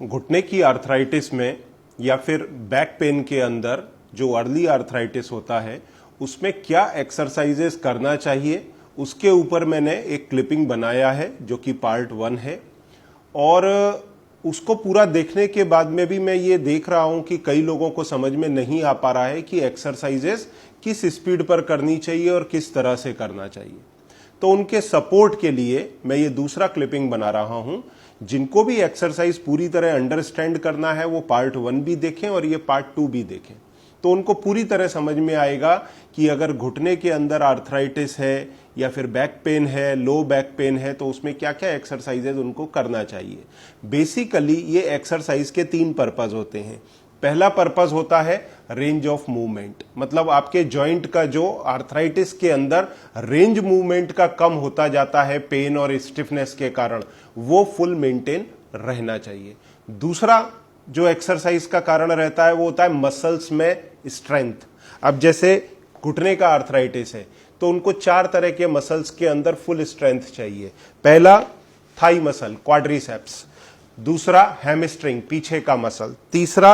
घुटने की आर्थराइटिस में या फिर बैक पेन के अंदर जो अर्ली आर्थराइटिस होता है उसमें क्या एक्सरसाइजेस करना चाहिए, उसके ऊपर मैंने एक क्लिपिंग बनाया है जो कि पार्ट 1 है। और उसको पूरा देखने के बाद में भी मैं ये देख रहा हूं कि कई लोगों को समझ में नहीं आ पा रहा है कि एक्सरसाइजेस किस स्पीड पर करनी चाहिए और किस तरह से करना चाहिए। तो उनके सपोर्ट के लिए मैं ये दूसरा क्लिपिंग बना रहा हूं। जिनको भी एक्सरसाइज पूरी तरह अंडरस्टैंड करना है वो पार्ट 1 भी देखें और ये पार्ट 2 भी देखें, तो उनको पूरी तरह समझ में आएगा कि अगर घुटने के अंदर आर्थराइटिस है या फिर बैक पेन है, लो बैक पेन है, तो उसमें क्या क्या एक्सरसाइजेज उनको करना चाहिए। बेसिकली ये एक्सरसाइज के 3 पर्पस होते हैं। पहला पर्पस होता है रेंज ऑफ मूवमेंट, मतलब आपके जॉइंट का जो आर्थराइटिस के अंदर रेंज मूवमेंट का कम होता जाता है पेन और स्टिफनेस के कारण, वो फुल मेंटेन रहना चाहिए। दूसरा जो एक्सरसाइज का कारण रहता है वो होता है मसल्स में स्ट्रेंथ। अब जैसे घुटने का आर्थराइटिस है तो उनको 4 तरह के मसल्स के अंदर फुल स्ट्रेंथ चाहिए। पहला थाई मसल क्वाड्रिसेप्स, दूसरा हैमस्ट्रिंग पीछे का मसल, तीसरा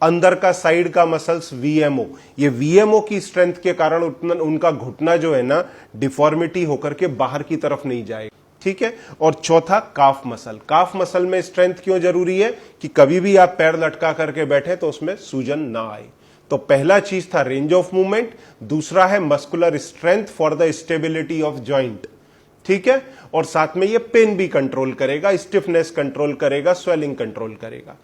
अंदर का साइड का मसल्स वीएमओ। ये वीएमओ की स्ट्रेंथ के कारण उनका घुटना जो है ना डिफॉर्मिटी होकर के बाहर की तरफ नहीं जाएगा, ठीक है। और चौथा काफ मसल। काफ मसल में स्ट्रेंथ क्यों जरूरी है कि कभी भी आप पैर लटका करके बैठे तो उसमें सूजन ना आए। तो पहला चीज था रेंज ऑफ मूवमेंट, दूसरा है muscular strength for the stability of joint, ठीक है। और साथ में ये पेन भी कंट्रोल करेगा, स्टिफनेस कंट्रोल करेगा, स्वेलिंग कंट्रोल करेगा।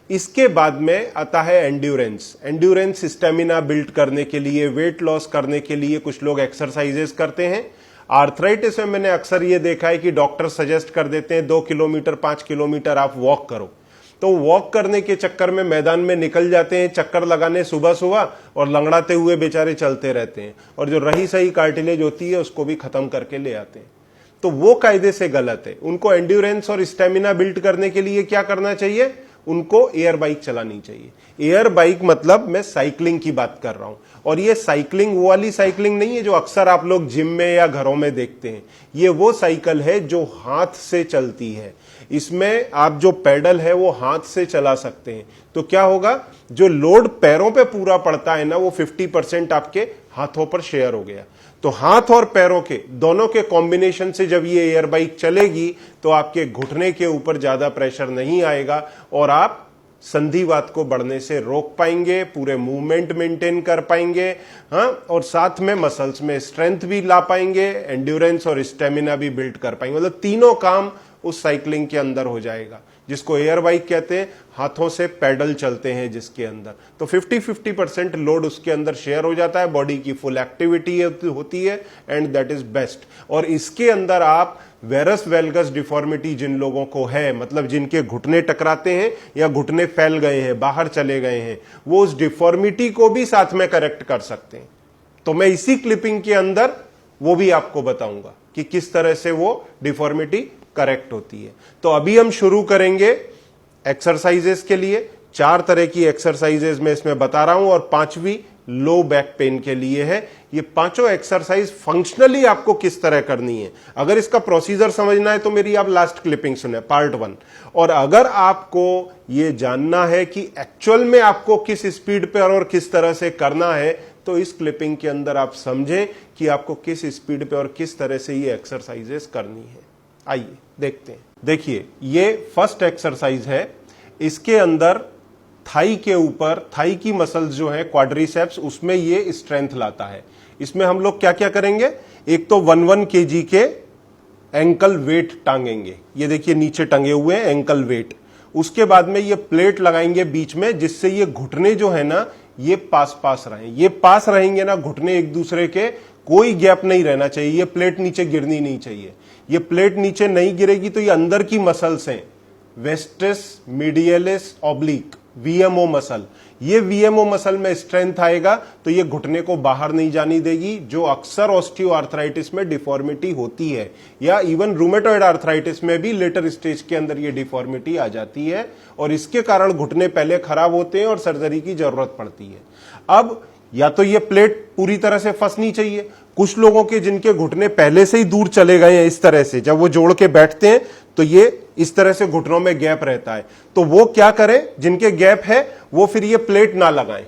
इसके बाद में आता है एंड्योरेंस। एंड्योरेंस स्टेमिना बिल्ड करने के लिए, वेट लॉस करने के लिए कुछ लोग एक्सरसाइजेस करते हैं। आर्थराइटिस में मैंने अक्सर ये देखा है कि डॉक्टर सजेस्ट कर देते हैं 2 किलोमीटर 5 किलोमीटर आप वॉक करो, तो वॉक करने के चक्कर में मैदान में निकल जाते हैं चक्कर लगाने सुबह सुबह और लंगड़ाते हुए बेचारे चलते रहते हैं और जो रही सही कार्टिलेज होती है उसको भी खत्म करके ले आते हैं। तो वो कायदे से गलत है। उनको एंड्योरेंस और स्टेमिना बिल्ड करने के लिए क्या करना चाहिए, उनको एयर बाइक चलानी चाहिए। एयर बाइक मतलब मैं साइकिलिंग की बात कर रहा हूं, और ये साइकिलिंग वो वाली साइकिलिंग नहीं है जो अक्सर आप लोग जिम में या घरों में देखते हैं। ये वो साइकिल है जो हाथ से चलती है। इसमें आप जो पैडल है वो हाथ से चला सकते हैं। तो क्या होगा, जो लोड पैरों पे पूरा पड़ता है ना वो 50% आपके हाथों पर शेयर हो गया। तो हाथ और पैरों के दोनों के कॉम्बिनेशन से जब ये एयर बाइक चलेगी तो आपके घुटने के ऊपर ज्यादा प्रेशर नहीं आएगा और आप संधिवात को बढ़ने से रोक पाएंगे, पूरे मूवमेंट मेंटेन कर पाएंगे, हाँ, और साथ में मसल्स में स्ट्रेंथ भी ला पाएंगे, एंड्योरेंस और स्टेमिना भी बिल्ड कर पाएंगे। मतलब तीनों काम उस साइकिलिंग के अंदर हो जाएगा, जिसको एयर बाइक कहते हैं। हाथों से पैडल चलते हैं जिसके अंदर, तो 50-50% लोड उसके अंदर शेयर हो जाता है, बॉडी की फुल एक्टिविटी होती है, एंड दैट इज बेस्ट। और इसके अंदर आप वेरस वेल्गस डिफॉर्मिटी जिन लोगों को है, मतलब जिनके घुटने टकराते हैं या घुटने फैल गए हैं, बाहर चले गए हैं, वो उस डिफॉर्मिटी को भी साथ में करेक्ट कर सकते हैं। तो मैं इसी क्लिपिंग के अंदर वो भी आपको बताऊंगा कि किस तरह से वो डिफॉर्मिटी करेक्ट होती है। तो अभी हम शुरू करेंगे एक्सरसाइजेस के लिए। 4 तरह की एक्सरसाइजेस मैं इसमें बता रहा हूं और 5वीं लो बैक पेन के लिए है। ये पांचों एक्सरसाइज फंक्शनली आपको किस तरह करनी है, अगर इसका प्रोसीजर समझना है तो मेरी आप लास्ट क्लिपिंग सुने, पार्ट 1। और अगर आपको ये जानना है कि एक्चुअल में आपको किस स्पीड पे और किस तरह से करना है, तो इस क्लिपिंग के अंदर आप समझें कि आपको किस स्पीड पे और किस तरह से ये एक्सरसाइजेस करनी है। आइए देखते हैं। देखिए, ये फर्स्ट एक्सरसाइज है। इसके अंदर थाई के ऊपर, थाई की मसल्स जो है क्वाड्रिसेप्स, उसमें ये स्ट्रेंथ लाता है। इसमें हम लोग क्या क्या करेंगे, एक तो 1 kg के एंकल वेट टांगेंगे। ये देखिए नीचे टंगे हुए हैं एंकल वेट। उसके बाद में ये प्लेट लगाएंगे बीच में, जिससे ये घुटने जो है ना ये पास पास रहें। ये पास रहेंगे ना घुटने एक दूसरे के, कोई गैप नहीं रहना चाहिए। ये प्लेट नीचे गिरनी नहीं चाहिए। ये प्लेट नीचे नहीं गिरेगी तो ये अंदर की मसल्स हैं, वेस्टिस मीडियलिस ऑब्लिक, वीएमओ मसल। ये वीएमओ मसल में स्ट्रेंथ आएगा तो ये घुटने को बाहर नहीं जानी देगी, जो अक्सर ऑस्टियोआर्थराइटिस में डिफॉर्मिटी होती है, या इवन रूमेटॉइड आर्थराइटिस में भी लेटर स्टेज के अंदर ये डिफॉर्मिटी आ जाती है और इसके कारण घुटने पहले खराब होते हैं और सर्जरी की जरूरत पड़ती है। अब या तो ये प्लेट पूरी तरह से फंसनी चाहिए। कुछ लोगों के जिनके घुटने पहले से ही दूर चले गए हैं इस तरह से, जब वो जोड़ के बैठते हैं तो ये इस तरह से घुटनों में गैप रहता है, तो वो क्या करें, जिनके गैप है वो फिर ये प्लेट ना लगाएं,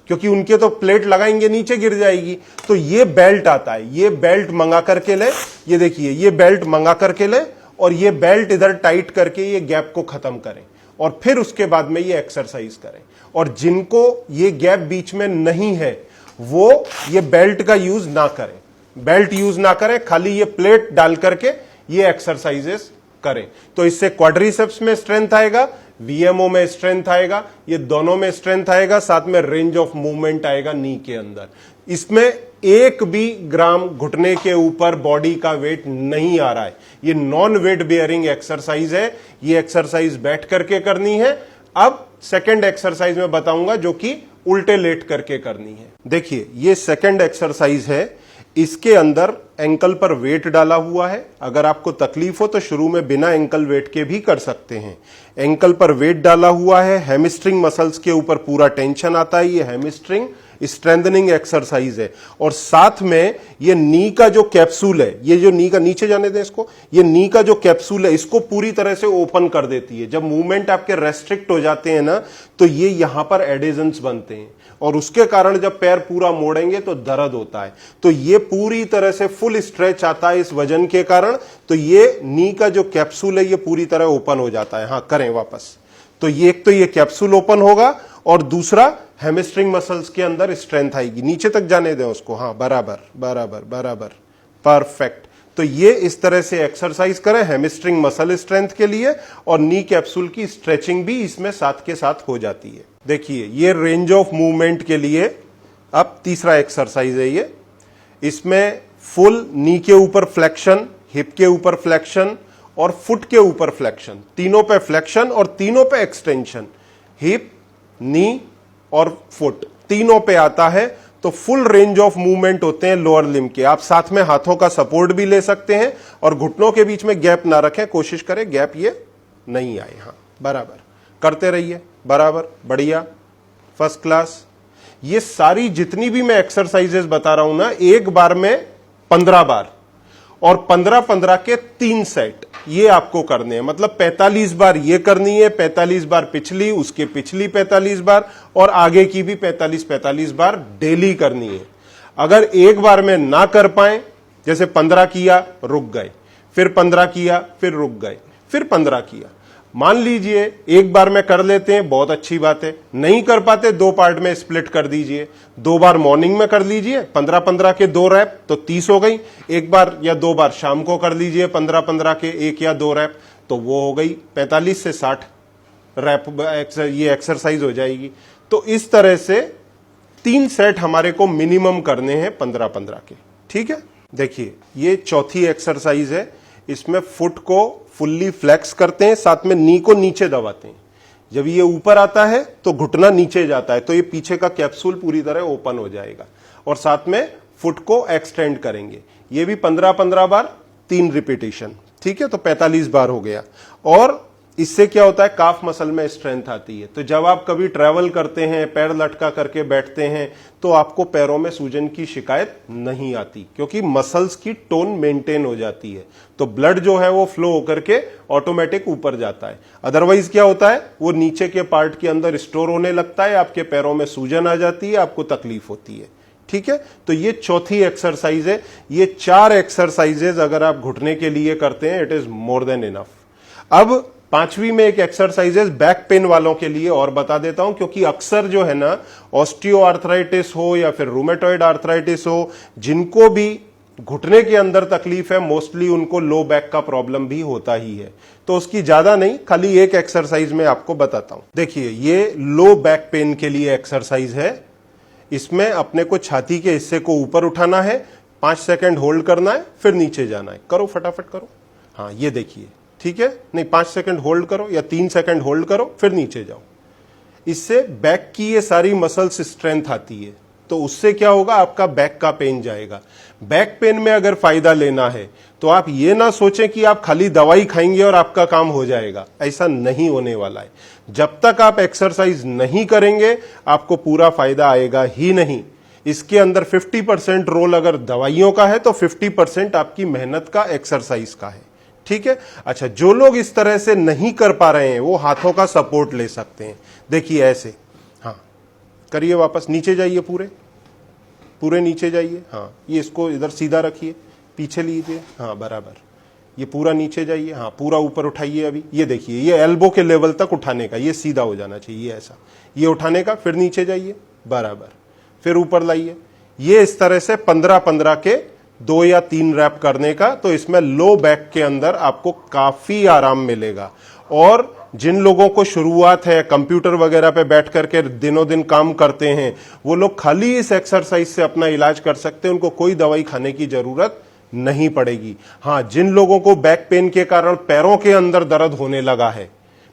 क्योंकि उनके तो प्लेट लगाएंगे नीचे गिर जाएगी। तो ये बेल्ट आता है, ये बेल्ट मंगा करके ले, ये देखिए ये बेल्ट मंगा करके ले, और ये बेल्ट इधर टाइट करके ये गैप को खत्म करें, और फिर उसके बाद में ये एक्सरसाइज करें। और जिनको ये गैप बीच में नहीं है वो ये बेल्ट का यूज ना करें, बेल्ट यूज ना करें, खाली ये प्लेट डाल करके ये एक्सरसाइजेस करें। तो इससे क्वाड्रिसेप्स में स्ट्रेंथ आएगा, वीएमओ में स्ट्रेंथ आएगा, ये दोनों में स्ट्रेंथ आएगा, साथ में रेंज ऑफ मूवमेंट आएगा नी के अंदर। इसमें एक भी ग्राम घुटने के ऊपर बॉडी का वेट नहीं आ रहा है, ये नॉन वेट बेयरिंग एक्सरसाइज है। ये एक्सरसाइज बैठ करके करनी है। अब सेकंड एक्सरसाइज में बताऊंगा जो कि उल्टे लेट करके करनी है। देखिए ये सेकंड एक्सरसाइज है, इसके अंदर एंकल पर वेट डाला हुआ है। अगर आपको तकलीफ हो तो शुरू में बिना एंकल वेट के भी कर सकते हैं। एंकल पर वेट डाला हुआ है, हैमस्ट्रिंग मसल्स के ऊपर पूरा टेंशन आता है, ये हैमस्ट्रिंग स्ट्रेंथनिंग एक्सरसाइज है। और साथ में ये नी का जो कैप्सूल है, ये जो नी का, नीचे जाने दें इसको, ये नी का जो कैप्सूल है इसको पूरी तरह से ओपन कर देती है। जब मूवमेंट आपके रेस्ट्रिक्ट हो जाते हैं ना, तो ये यहां पर एडेजन्स बनते हैं, और उसके कारण जब पैर पूरा मोड़ेंगे तो दर्द होता है। तो ये पूरी तरह से फुल स्ट्रेच आता है इस वजन के कारण, तो ये नी का जो कैप्सूल है ये पूरी तरह ओपन हो जाता है। हाँ करें वापस। तो ये एक तो ये कैप्सूल ओपन होगा, और दूसरा हैमस्ट्रिंग मसल्स के अंदर स्ट्रेंथ आएगी। नीचे तक जाने दें उसको, हाँ बराबर बराबर बराबर, परफेक्ट। तो ये इस तरह से एक्सरसाइज करें हैमस्ट्रिंग मसल स्ट्रेंथ के लिए, और नी कैप्सूल की स्ट्रेचिंग भी इसमें साथ के साथ हो जाती है। देखिए ये रेंज ऑफ मूवमेंट के लिए अब तीसरा एक्सरसाइज है ये। इसमें फुल नी के ऊपर फ्लेक्शन, हिप के ऊपर फ्लेक्शन और फुट के ऊपर फ्लेक्शन, तीनों पे फ्लेक्शन और तीनों पे एक्सटेंशन, हिप, नी और फुट तीनों पे आता है। तो फुल रेंज ऑफ मूवमेंट होते हैं लोअर लिम्ब के। आप साथ में हाथों का सपोर्ट भी ले सकते हैं, और घुटनों के बीच में गैप ना रखें, कोशिश करें गैप ये नहीं आए। हाँ बराबर करते रहिए, बराबर, बढ़िया, फर्स्ट क्लास। ये सारी जितनी भी मैं एक्सरसाइजेस बता रहा हूं ना, एक बार में 15 बार, और 15-15 के 3 सेट ये आपको करने हैं। मतलब 45 बार ये करनी है, 45 बार पिछली, उसके पिछली 45 बार, और आगे की भी 45-45 बार डेली करनी है। अगर एक बार में ना कर पाए, जैसे 15 किया रुक गए, फिर 15 किया फिर रुक गए, फिर 15 किया, मान लीजिए एक बार में कर लेते हैं, बहुत अच्छी बात है। नहीं कर पाते 2 पार्ट में स्प्लिट कर दीजिए। 2 बार मॉर्निंग में कर लीजिए 15-15 के 2 रैप, तो 30 हो गई। एक बार या 2 बार शाम को कर लीजिए 15-15 के 1 या 2 रैप, तो वो हो गई 45 से 60 रैप, ये एक्सरसाइज हो जाएगी। तो इस तरह से 3 सेट हमारे को मिनिमम करने हैं 15-15 के। ठीक है, देखिए ये चौथी एक्सरसाइज है। इसमें फुट को फुल्ली फ्लेक्स करते हैं, साथ में नी को नीचे दबाते हैं। जब ये ऊपर आता है तो घुटना नीचे जाता है, तो ये पीछे का कैप्सूल पूरी तरह ओपन हो जाएगा, और साथ में फुट को एक्सटेंड करेंगे। ये भी 15-15 बार, 3 रिपीटेशन। ठीक है, तो 45 बार हो गया। और इससे क्या होता है, काफ मसल में स्ट्रेंथ आती है। तो जब आप कभी ट्रैवल करते हैं, पैर लटका करके बैठते हैं, तो आपको पैरों में सूजन की शिकायत नहीं आती, क्योंकि मसल्स की टोन मेंटेन हो जाती है। तो ब्लड जो है वो फ्लो होकर के ऑटोमेटिक ऊपर जाता है। अदरवाइज क्या होता है, वो नीचे के पार्ट के अंदर स्टोर होने लगता है, आपके पैरों में सूजन आ जाती है, आपको तकलीफ होती है। ठीक है, तो ये चौथी एक्सरसाइज है। ये 4 एक्सरसाइजेज अगर आप घुटने के लिए करते हैं, it is more than enough. अब 5वीं में एक एक्सरसाइजेस बैक पेन वालों के लिए और बता देता हूं, क्योंकि अक्सर जो है ना, ऑस्टियो आर्थराइटिस हो या फिर रूमेटॉइड आर्थराइटिस हो, जिनको भी घुटने के अंदर तकलीफ है, मोस्टली उनको लो बैक का प्रॉब्लम भी होता ही है। तो उसकी ज्यादा नहीं, खाली एक एक्सरसाइज में आपको बताता हूं। देखिए ये लो बैक पेन के लिए एक्सरसाइज है। इसमें अपने को छाती के हिस्से को ऊपर उठाना है, 5 सेकंड होल्ड करना है, फिर नीचे जाना है। करो फटाफट करो। हाँ ये देखिए, ठीक है, नहीं 5 सेकंड होल्ड करो या 3 सेकंड होल्ड करो, फिर नीचे जाओ। इससे बैक की ये सारी मसल्स स्ट्रेंथ आती है। तो उससे क्या होगा, आपका बैक का पेन जाएगा। बैक पेन में अगर फायदा लेना है तो आप ये ना सोचें कि आप खाली दवाई खाएंगे और आपका काम हो जाएगा, ऐसा नहीं होने वाला है। जब तक आप एक्सरसाइज नहीं करेंगे, आपको पूरा फायदा आएगा ही नहीं। इसके अंदर 50% रोल अगर दवाइयों का है तो 50% आपकी मेहनत का, एक्सरसाइज का है। ठीक है। अच्छा, जो लोग इस तरह से नहीं कर पा रहे हैं वो हाथों का सपोर्ट ले सकते हैं। देखिए ऐसे, हाँ करिए, वापस नीचे जाइए, पूरे पूरे नीचे जाइए। हाँ, ये इसको इधर सीधा रखिए, पीछे लीजिए, हाँ बराबर, ये पूरा नीचे जाइए, हाँ पूरा ऊपर उठाइए। अभी ये देखिए, ये एल्बो के लेवल तक उठाने का, ये सीधा हो जाना चाहिए, ऐसा ये उठाने का। फिर नीचे जाइए, बराबर, फिर ऊपर लाइए। ये इस तरह से 15-15 के 2 या 3 रैप करने का। तो इसमें लो बैक के अंदर आपको काफी आराम मिलेगा। और जिन लोगों को शुरुआत है, कंप्यूटर वगैरह पे बैठ करके दिनों दिन काम करते हैं, वो लोग खाली इस एक्सरसाइज से अपना इलाज कर सकते हैं, उनको कोई दवाई खाने की जरूरत नहीं पड़ेगी। हाँ, जिन लोगों को बैक पेन के कारण पैरों के अंदर दर्द होने लगा है,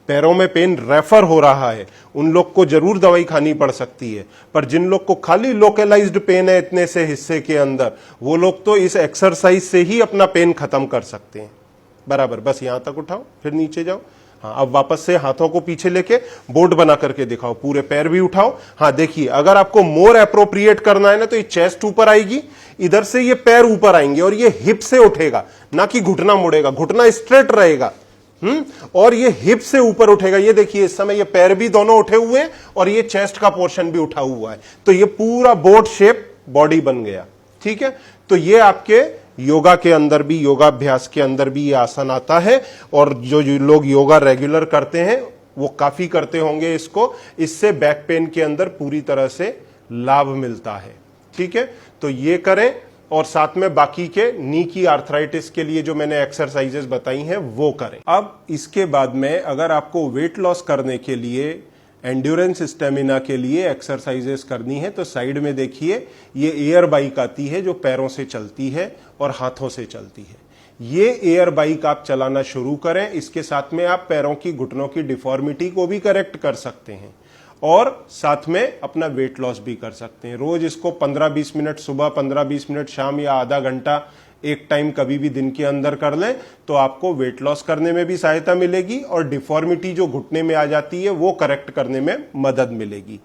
पैरों में पेन रेफर हो रहा है, उन लोग को जरूर दवाई खानी पड़ सकती है। पर जिन लोग को खाली लोकलाइज्ड पेन है इतने से हिस्से के अंदर, वो लोग तो इस एक्सरसाइज से ही अपना पेन खत्म कर सकते हैं। बराबर, बस यहां तक उठाओ, फिर नीचे जाओ। हाँ, अब वापस से हाथों को पीछे लेके बोर्ड बना करके दिखाओ, पूरे पैर भी उठाओ। हाँ देखिए, अगर आपको मोर अप्रोप्रिएट करना है ना, तो ये चेस्ट ऊपर आएगी, इधर से ये पैर ऊपर आएंगे और ये हिप से उठेगा, ना कि घुटना मुड़ेगा, घुटना स्ट्रेट रहेगा। और ये हिप से ऊपर उठेगा। ये देखिए, इस समय ये पैर भी दोनों उठे हुए हैं और ये चेस्ट का पोर्शन भी उठा हुआ है। तो ये पूरा बोट शेप बॉडी बन गया। ठीक है। तो ये आपके योगा के अंदर भी, योगाभ्यास के अंदर भी ये आसन आता है। और जो लोग योगा रेगुलर करते हैं वो काफी करते होंगे इसको, इससे बैक पेन के अंदर पूरी तरह से लाभ मिलता है। ठीक है। तो ये करें, और साथ में बाकी के नी की आर्थराइटिस के लिए जो मैंने एक्सरसाइजेस बताई हैं वो करें। अब इसके बाद में अगर आपको वेट लॉस करने के लिए, एंड्योरेंस स्टेमिना के लिए एक्सरसाइजेस करनी है, तो साइड में देखिए, ये एयर बाइक आती है जो पैरों से चलती है और हाथों से चलती है। ये एयर बाइक आप चलाना शुरू करें। इसके साथ में आप पैरों की, घुटनों की डिफॉर्मिटी को भी करेक्ट कर सकते हैं और साथ में अपना वेट लॉस भी कर सकते हैं। रोज इसको 15-20 मिनट सुबह, 15-20 मिनट शाम, या आधा घंटा एक टाइम कभी भी दिन के अंदर कर लें, तो आपको वेट लॉस करने में भी सहायता मिलेगी और डिफॉर्मिटी जो घुटने में आ जाती है वो करेक्ट करने में मदद मिलेगी।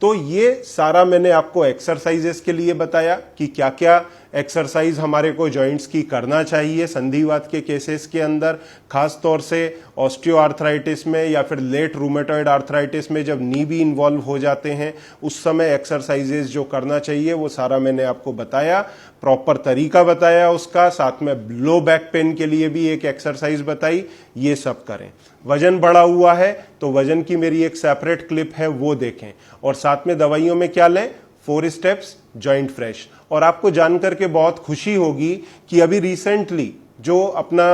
तो ये सारा मैंने आपको एक्सरसाइजेस के लिए बताया कि क्या क्या एक्सरसाइज हमारे को जॉइंट्स की करना चाहिए संधिवात के केसेस के अंदर, खास तौर से ऑस्टियोआर्थराइटिस में या फिर लेट रूमेटॉइड आर्थराइटिस में जब नी भी इन्वॉल्व हो जाते हैं, उस समय एक्सरसाइजेस जो करना चाहिए वो सारा मैंने आपको बताया, प्रॉपर तरीका बताया उसका, साथ में लो बैक पेन के लिए भी एक एक्सरसाइज बताई। ये सब करें। वजन बढ़ा हुआ है तो वजन की मेरी एक सेपरेट क्लिप है, वो देखें। और साथ में दवाइयों में क्या लें, 4 स्टेप्स, जॉइंट फ्रेश। और आपको जानकर के बहुत खुशी होगी कि अभी रिसेंटली जो अपना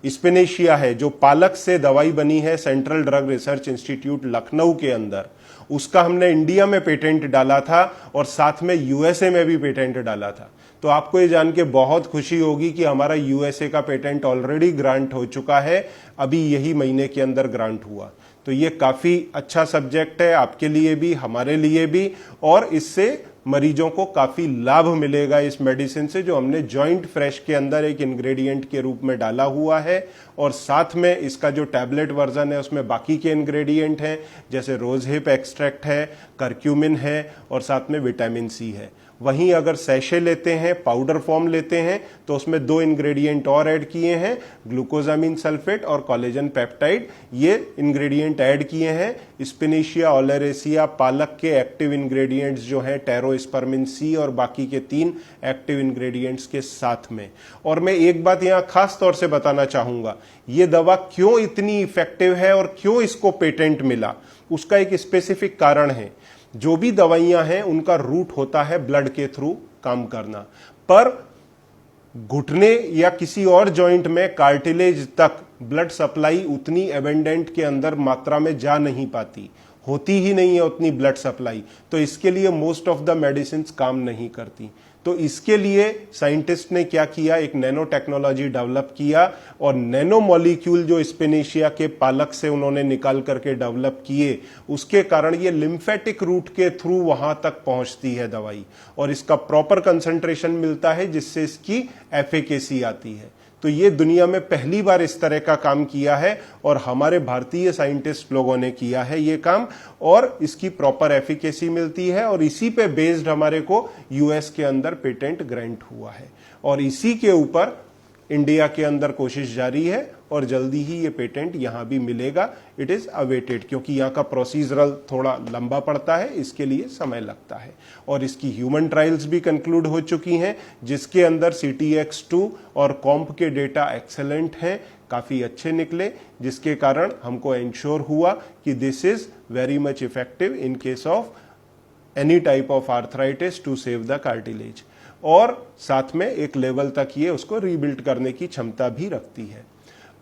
स्पिनेशिया है, जो पालक से दवाई बनी है central drug research institute Lucknow के अंदर, उसका हमने इंडिया में पेटेंट डाला था और साथ में यूएसए में भी पेटेंट डाला था। तो आपको ये जान के बहुत खुशी होगी कि हमारा यूएसए का पेटेंट ऑलरेडी ग्रांट हो चुका है, अभी यही महीने के अंदर ग्रांट हुआ। तो ये काफी अच्छा सब्जेक्ट है आपके लिए भी, हमारे लिए भी, और इससे मरीजों को काफी लाभ मिलेगा इस मेडिसिन से, जो हमने जॉइंट फ्रेश के अंदर एक इंग्रेडिएंट के रूप में डाला हुआ है। और साथ में इसका जो टैबलेट वर्जन है उसमें बाकी के इंग्रेडिएंट हैं, जैसे रोज हिप एक्सट्रैक्ट है, करक्यूमिन है और साथ में विटामिन सी है। वहीं अगर सैशे लेते हैं, पाउडर फॉर्म लेते हैं, तो उसमें 2 इंग्रेडिएंट और ऐड किए हैं, ग्लूकोजामिन सल्फेट और कोलेजन पेप्टाइड। ये इंग्रेडिएंट ऐड किए हैं स्पिनेशिया ओलेरेसिया पालक के एक्टिव इंग्रेडिएंट्स जो हैं टेरोस्पर्मिन सी और बाकी के 3 एक्टिव इंग्रेडिएंट्स के साथ में। और मैं एक बात यहां खास तौर से बताना चाहूंगा, ये दवा क्यों इतनी इफेक्टिव है और क्यों इसको पेटेंट मिला, उसका एक स्पेसिफिक कारण है। जो भी दवाइयां हैं उनका रूट होता है ब्लड के थ्रू काम करना, पर घुटने या किसी और जॉइंट में कार्टिलेज तक ब्लड सप्लाई उतनी एबेंडेंट के अंदर मात्रा में जा नहीं पाती, होती ही नहीं है उतनी ब्लड सप्लाई। तो इसके लिए मोस्ट ऑफ द मेडिसिन्स काम नहीं करती। तो इसके लिए साइंटिस्ट ने क्या किया, एक नैनो टेक्नोलॉजी डेवलप किया और नैनो मॉलिक्यूल जो स्पिनेशिया के पालक से उन्होंने निकाल करके डेवलप किए, उसके कारण ये लिम्फेटिक रूट के थ्रू वहां तक पहुंचती है दवाई और इसका प्रॉपर कंसंट्रेशन मिलता है, जिससे इसकी एफिकेसी आती है। तो ये दुनिया में पहली बार इस तरह का काम किया है और हमारे भारतीय साइंटिस्ट लोगों ने किया है ये काम, और इसकी प्रॉपर एफिकेसी मिलती है और इसी पे बेस्ड हमारे को यूएस के अंदर पेटेंट ग्रांट हुआ है और इसी के ऊपर इंडिया के अंदर कोशिश जारी है और जल्दी ही ये पेटेंट यहां भी मिलेगा। इट इज अवेटेड, क्योंकि यहाँ का प्रोसीजरल थोड़ा लंबा पड़ता है, इसके लिए समय लगता है। और इसकी ह्यूमन ट्रायल्स भी कंक्लूड हो चुकी हैं, जिसके अंदर CTX2 और कॉम्प के डेटा एक्सेलेंट हैं, काफी अच्छे निकले, जिसके कारण हमको इंश्योर हुआ कि this is very much effective in case of any type of arthritis to save the cartilage, और साथ में एक लेवल तक ये उसको रीबिल्ड करने की क्षमता भी रखती है।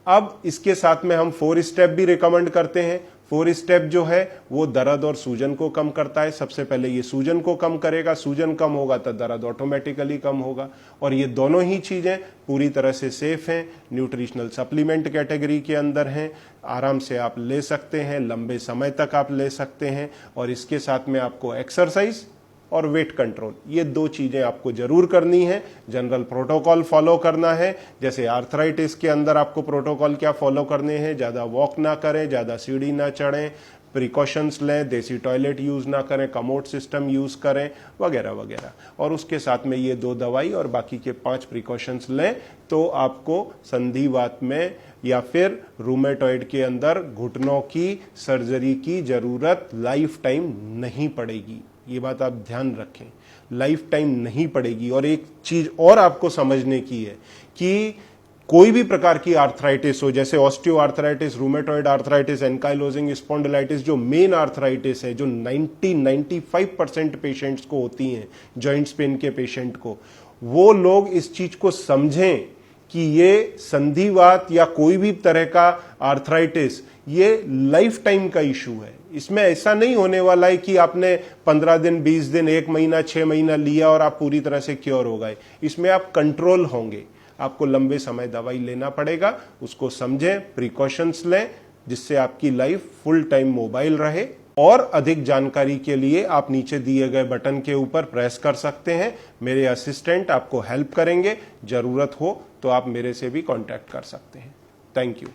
अब इसके साथ में हम 4 स्टेप भी रिकमेंड करते हैं। 4 स्टेप जो है वो दर्द और सूजन को कम करता है। सबसे पहले ये सूजन को कम करेगा, सूजन कम होगा तो दर्द ऑटोमेटिकली कम होगा, और ये दोनों ही चीजें पूरी तरह से सेफ हैं, न्यूट्रिशनल सप्लीमेंट कैटेगरी के अंदर हैं, आराम से आप ले सकते हैं, लंबे समय तक आप ले सकते हैं। और इसके साथ में आपको एक्सरसाइज और वेट कंट्रोल, ये 2 चीजें आपको जरूर करनी है। जनरल प्रोटोकॉल फॉलो करना है, जैसे आर्थराइटिस के अंदर आपको प्रोटोकॉल क्या फॉलो करने हैं, ज्यादा वॉक ना करें, ज्यादा सीढ़ी ना चढ़ें, प्रिकॉशंस लें, देसी टॉयलेट यूज ना करें, कमोड सिस्टम यूज करें, वगैरह वगैरह। और उसके साथ में ये 2 दवाई और बाकी के 5 प्रिकॉशंस लें तो आपको संधिवात में या फिर रूमेटॉइड के अंदर घुटनों की सर्जरी की जरूरत लाइफ टाइम नहीं पड़ेगी। ये बात आप ध्यान रखें, लाइफ टाइम नहीं पड़ेगी। और एक चीज और आपको समझने की है कि कोई भी प्रकार की आर्थराइटिस हो, जैसे osteo arthritis, rheumatoid arthritis, ankylosing spondylitis, जो मेन आर्थराइटिस है, जो 90-95% पेशेंट्स को होती हैं, जॉइंट्स पेन के पेशेंट को, वो लोग इस चीज को समझें कि ये संधिवात या कोई भी तरह का आर्थराइटिस ये लाइफ टाइम का इशू है। इसमें ऐसा नहीं होने वाला है कि आपने 15 दिन, 20 दिन, 1 महीना, 6 महीना लिया और आप पूरी तरह से क्योर हो गए। इसमें आप कंट्रोल होंगे, आपको लंबे समय दवाई लेना पड़ेगा, उसको समझें, प्रिकॉशंस लें, जिससे आपकी लाइफ फुल टाइम मोबाइल रहे। और अधिक जानकारी के लिए आप नीचे दिए गए बटन के ऊपर प्रेस कर सकते हैं, मेरे असिस्टेंट आपको हेल्प करेंगे। जरूरत हो तो आप मेरे से भी कांटेक्ट कर सकते हैं। Thank you.